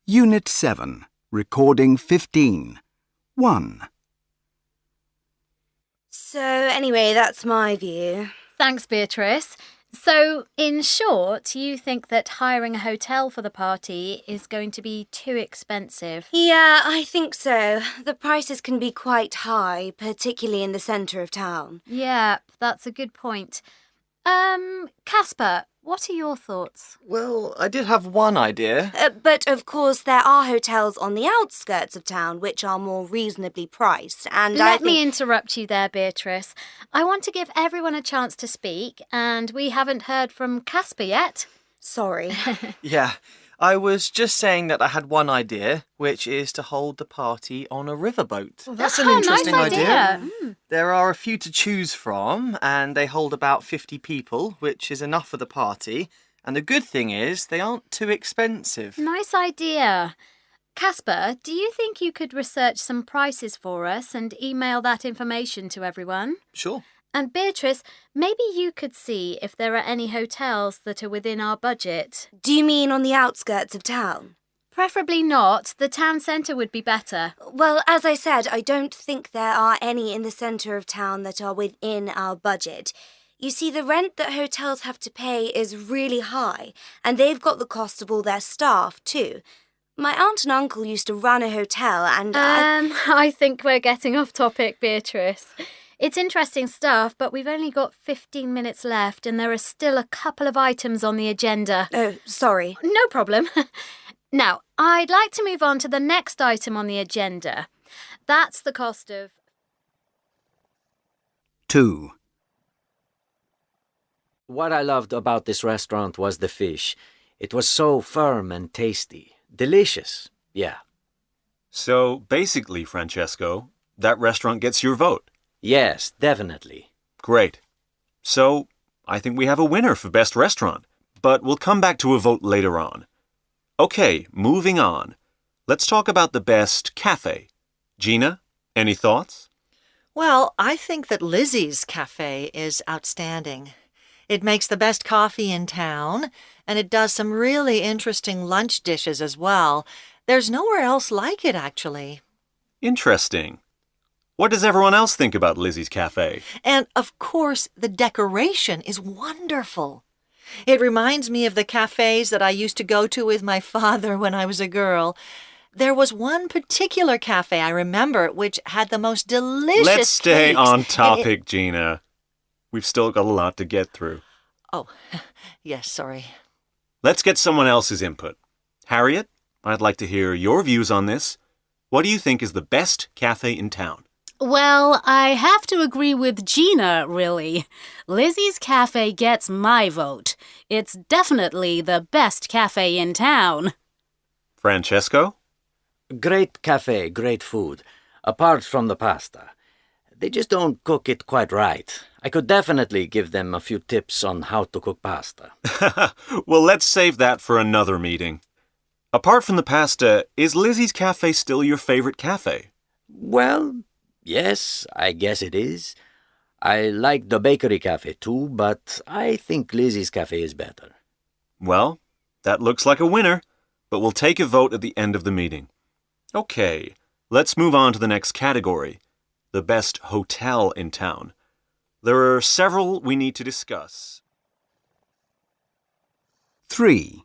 Unit 7, Recording 15. 1. So anyway, that's my view. Thanks, Beatrice. So, in short, you think that hiring a hotel for the party is going to be too expensive? Yeah, I think so. The prices can be quite high, particularly in the centre of town. Yep, that's a good point. Casper, what are your thoughts? Well, I did have one idea. But of course, there are hotels on the outskirts of town which are more reasonably priced, and Let me interrupt you there, Beatrice. I want to give everyone a chance to speak, and we haven't heard from Casper yet. Sorry. Yeah, I was just saying that I had one idea, which is to hold the party on a riverboat. Well, that's an interesting nice idea. There are a few to choose from, and they hold about 50 people, which is enough for the party. And the good thing is, they aren't too expensive. Nice idea. Casper, do you think you could research some prices for us and email that information to everyone? Sure. And Beatrice, maybe you could see if there are any hotels that are within our budget. Do you mean on the outskirts of town? Preferably not. The town centre would be better. Well, as I said, I don't think there are any in the centre of town that are within our budget. You see, the rent that hotels have to pay is really high, and they've got the cost of all their staff too. My aunt and uncle used to run a hotel and I think we're getting off topic, Beatrice. It's interesting stuff, but we've only got 15 minutes left and there are still a couple of items on the agenda. Oh, sorry. No problem. Now, I'd like to move on to the next item on the agenda. That's the cost of... 2. What I loved about this restaurant was the fish. It was so firm and tasty. Delicious, yeah. So, basically, Francesco, that restaurant gets your vote. Yes, definitely. Great. So, I think we have a winner for Best Restaurant, but we'll come back to a vote later on. Okay, moving on. Let's talk about the Best Cafe. Gina, any thoughts? Well, I think that Lizzie's Cafe is outstanding. It makes the best coffee in town, and it does some really interesting lunch dishes as well. There's nowhere else like it, actually. Interesting. What does everyone else think about Lizzie's Cafe? And, of course, the decoration is wonderful. It reminds me of the cafes that I used to go to with my father when I was a girl. There was one particular cafe I remember which had the most delicious Let's stay cakes, on topic, Gina. We've still got a lot to get through. Oh, yes, sorry. Let's get someone else's input. Harriet, I'd like to hear your views on this. What do you think is the best cafe in town? Well, I have to agree with Gina, really. Lizzie's Cafe gets my vote. It's definitely the best cafe in town. Francesco? Great cafe, great food. Apart from the pasta. They just don't cook it quite right. I could definitely give them a few tips on how to cook pasta. Well, let's save that for another meeting. Apart from the pasta, is Lizzie's Cafe still your favorite cafe? Well, yes, I guess it is. I like the bakery cafe too, but I think Lizzie's Cafe is better. Well, that looks like a winner, but we'll take a vote at the end of the meeting. Okay, let's move on to the next category, the best hotel in town. There are several we need to discuss. 3.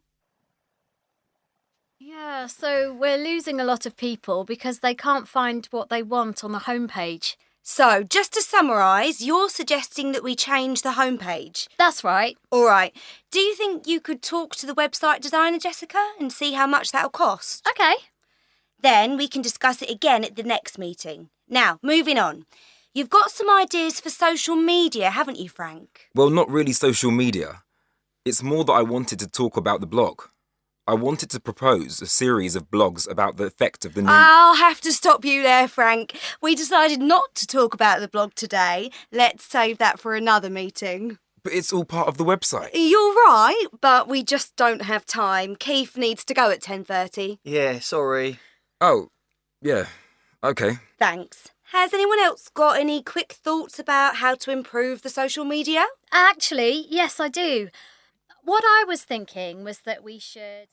Yeah, so we're losing a lot of people because they can't find what they want on the homepage. So, just to summarise, you're suggesting that we change the homepage. That's right. All right. Do you think you could talk to the website designer, Jessica, and see how much that'll cost? Okay. Then we can discuss it again at the next meeting. Now, moving on. You've got some ideas for social media, haven't you, Frank? Well, not really social media. It's more that I wanted to talk about the blog. I wanted to propose a series of blogs about the effect of the new... I'll have to stop you there, Frank. We decided not to talk about the blog today. Let's save that for another meeting. But it's all part of the website. You're right, but we just don't have time. Keith needs to go at 10:30. Yeah, sorry. Oh, yeah, okay. Thanks. Has anyone else got any quick thoughts about how to improve the social media? Actually, yes, I do. What I was thinking was that we should...